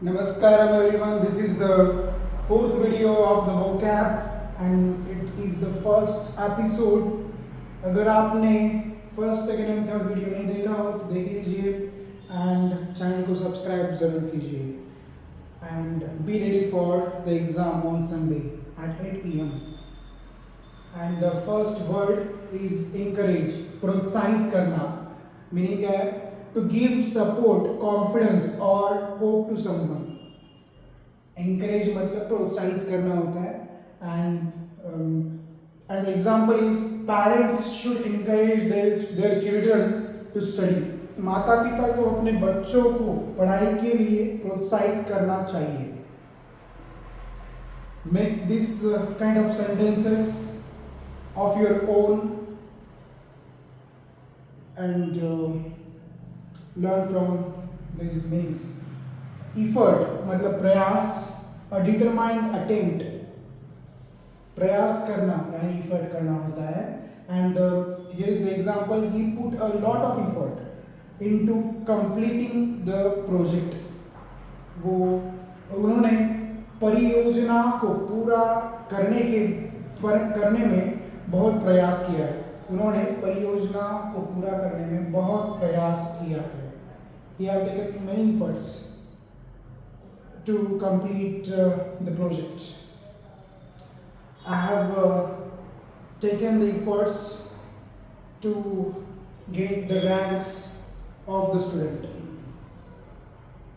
Namaskaram everyone, this is the fourth video of the vocab and it is the first episode. अगर आपने first second and third video नहीं देखा हो तो देख लीजिए एंड चैनल को सब्सक्राइब ज़रूर कीजिए and be ready for the exam on Sunday at 8 PM. And the first word is encourage, प्रोत्साहित करना. मीनिंग क्या है? To give support, confidence or hope to someone. Encourage मतलब प्रोत्साहित करना होता है and the example is parents should encourage their children to study. माता पिता को अपने बच्चों को पढ़ाई के लिए प्रोत्साहित करना चाहिए. Make this kind of sentences of your own and learn from these meanings. Effort मतलब प्रयास, a determined attempt. प्रयास करना यानी effort करना होता है. And here is the example. He put a lot of effort into completing the project. उन्होंने परियोजना को पूरा करने में बहुत प्रयास किया है. उन्होंने परियोजना को पूरा करने में बहुत प्रयास किया है. He have taken many efforts to complete the project. I have taken the efforts to get the ranks of the student.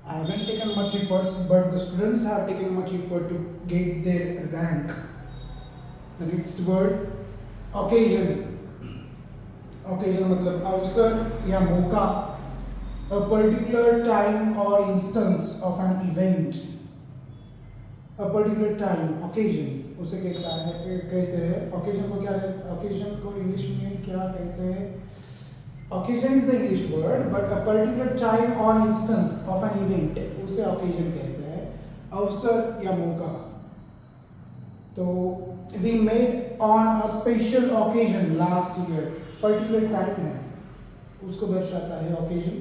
I haven't taken much efforts, but the students have taken much effort to get their rank. The next word, occasion. Occasion मतलब अवसर या मौका. A particular time or instance of an event. A particular time, occasion, उसे कहते हैं. occasion को क्या कहते हैं? occasion को इंग्लिश में क्या कहते हैं? occasion is the English word, but a particular time or instance of an event, उसे occasion कहते हैं. अवसर या मौका. तो we made on a special occasion last year. particular time है, उसको दर्शाता है occasion.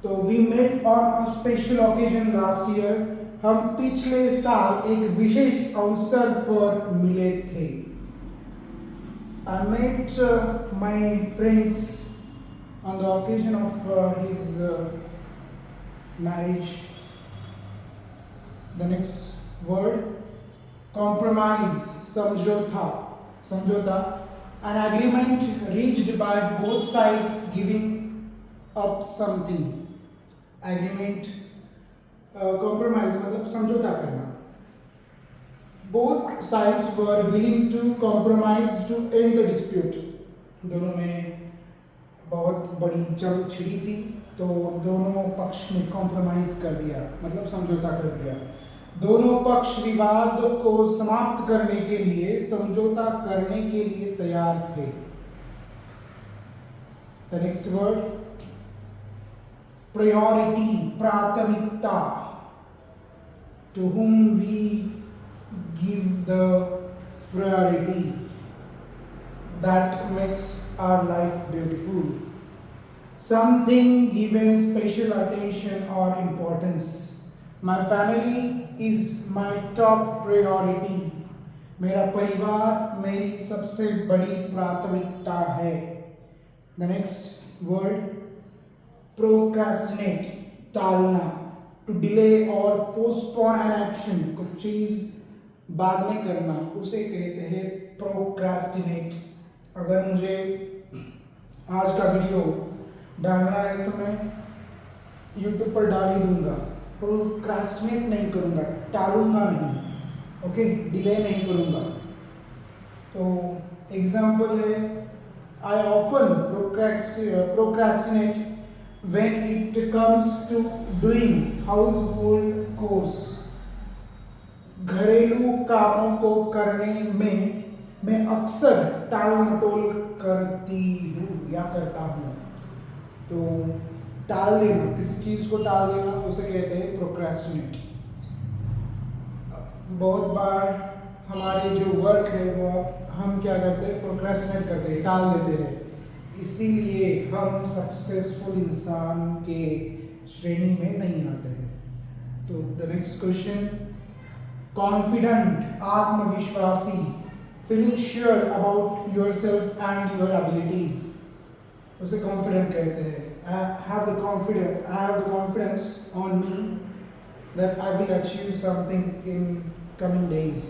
तो we met on a special occasion last year. हम पिछले साल एक विशेष अवसर पर मिले थे. I met my friends on the occasion of his marriage. The next word, compromise, समझौता. An agreement reached by both sides giving up something. Agreement, compromise मतलब समझौता करना. Both sides were willing to compromise to end the dispute. दोनों में बहुत बड़ी जंग छिड़ी थी तो दोनों पक्ष ने compromise कर दिया मतलब समझौता कर दिया. दोनों पक्ष विवाद को समाप्त करने के लिए समझौता करने के लिए तैयार थे. The next word, priority, प्राथमिकता. To whom we give the priority, that makes our life beautiful. Something given special attention or importance. My family is my top priority. मेरा परिवार मेरी सबसे बड़ी प्राथमिकता है. The next word, procrastinate, टालना. To delay or postpone an action, कुछ चीज बाद में करना, उसे कहते हैं procrastinate. अगर मुझे आज का वीडियो डालना है तो मैं YouTube पर डाल ही दूंगा. प्रोक्रास्टिनेट नहीं करूँगा, टालूंगा नहीं. ओके, डिले नहीं करूँगा. तो एग्जाम्पल है, I often procrastinate when it comes to doing household chores. घरेलू कामों को करने में मैं अक्सर टाल मटोल करती हूँ या करता हूँ. तो टाल देना, किसी चीज को टाल देना, उसे कहते हैं प्रोक्रेस्टिनेट. बहुत बार हमारे जो वर्क है वो हम क्या करते हैं? प्रोक्रेस्टिनेट करते हैं, टाल देते हैं. इसीलिए हम सक्सेसफुल इंसान के श्रेणी में नहीं आते हैं. तो द नेक्स्ट क्वेश्चन, कॉन्फिडेंट आत्मविश्वासी, feeling sure about yourself and your abilities, उसे कॉन्फिडेंट कहते हैं. I have the confidence on me that I will achieve something in coming days.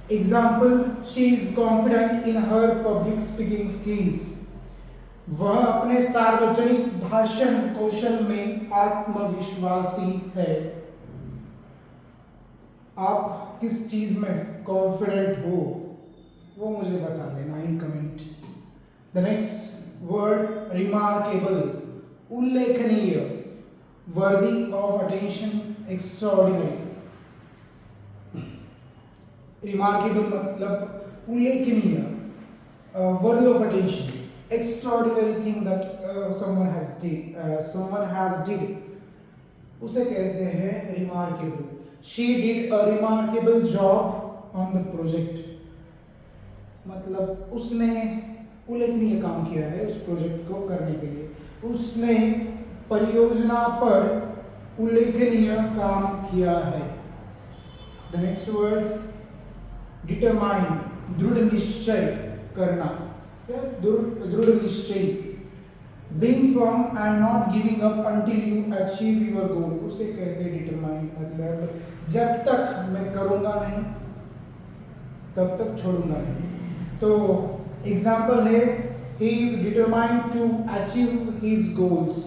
Example, she is confident in her public speaking skills. वह अपने सार्वजनिक भाषण कौशल में आत्मविश्वासी है. आप किस चीज में कॉन्फिडेंट हो वो मुझे बता देना in comment. The next word, remarkable, उल्लेखनीय, worthy of attention, extraordinary. Remarkable मतलब उल्लेखनीय, worthy of attention, extraordinary thing that someone has did, उसे कहते हैं remarkable. She did a remarkable job on the project, मतलब उसने उल्लेखनीय काम किया है उस प्रोजेक्ट को करने के लिए. उसने परियोजना पर उल्लेखनीय काम किया है. द नेक्स्ट वर्ड, डिटरमाइन, दृढ़ निश्चय करना, दृढ़ निश्चयी. Being firm and not giving up until you achieve your goal, उसे कहते हैं डिटरमाइन. मतलब जब तक मैं करूँगा नहीं तब तक छोड़ूंगा नहीं. तो एग्जाम्पल है, he is determined to achieve his goals,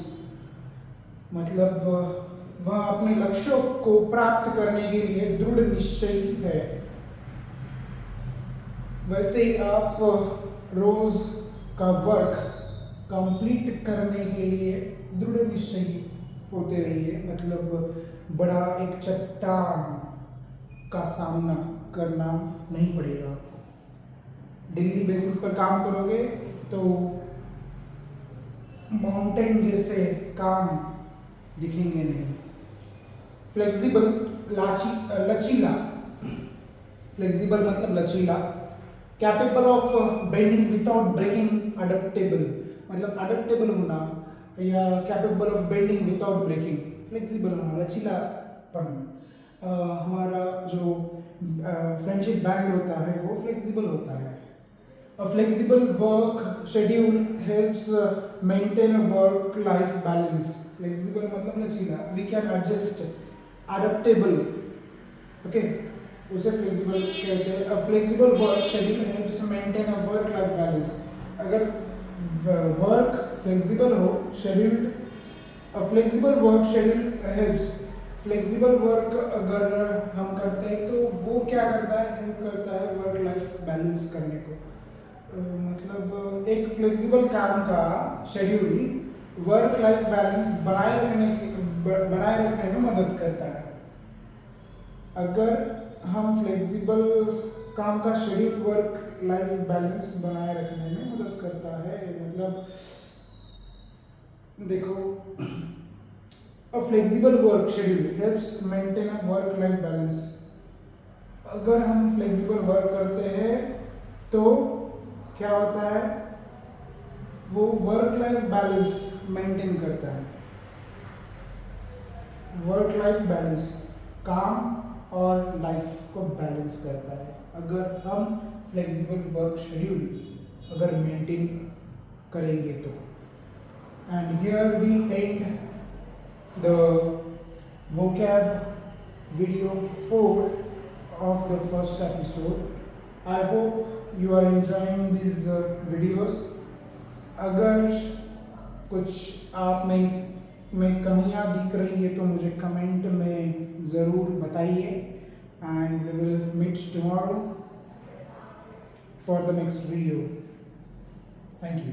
मतलब वह अपने लक्ष्यों को प्राप्त करने के लिए दृढ़ निश्चयी है. वैसे ही आप रोज का वर्क कंप्लीट करने के लिए दृढ़ निश्चयी होते रहिए. मतलब बड़ा एक चट्टान का सामना करना नहीं पड़ेगा आपको. डेली बेसिस पर काम करोगे तो माउंटेन जैसे काम दिखेंगे नहीं. फ्लेक्सिबल, लचीला, फ्लेक्सिबल मतलब लचीला. Capable of bending without breaking, adaptable मतलब अडेप्टेबल होना या capable of bending without breaking, flexible होना, लचीलापन. हमारा जो फ्रेंडशिप बैंड होता है वो फ्लेक्सिबल होता है. A flexible work schedule helps maintain a work-life balance. Flexible मतलब लचीला. We can adjust. Adaptable. Okay. उसे flexible कहते हैं. A flexible work schedule helps maintain a work-life balance. अगर work flexible हो, scheduled, a flexible work schedule helps. Flexible work अगर हम करते हैं तो वो क्या करता है? help करता है work-life balance करने को. मतलब एक फ्लेक्सिबल काम का शेड्यूल वर्क लाइफ बैलेंस बनाए रखने में मदद करता है. अगर हम फ्लेक्सिबल काम का शेड्यूल वर्क लाइफ बैलेंस बनाए रखने में मदद करता है. मतलब देखो, a flexible work schedule helps maintain a work life balance. अगर हम फ्लेक्सिबल वर्क करते हैं तो क्या होता है, वो वर्क लाइफ बैलेंस मेंटेन करता है. वर्क लाइफ बैलेंस काम और लाइफ को बैलेंस करता है अगर हम फ्लेक्सिबल वर्क शेड्यूल अगर मेंटेन करेंगे तो. And here we end the vocab video 4 of the first episode. I hope you are enjoying these videos. अगर कुछ आप में इसमें कमियां दिख रही है तो मुझे कमेंट में ज़रूर बताइए. And we will meet tomorrow for the next video. Thank you.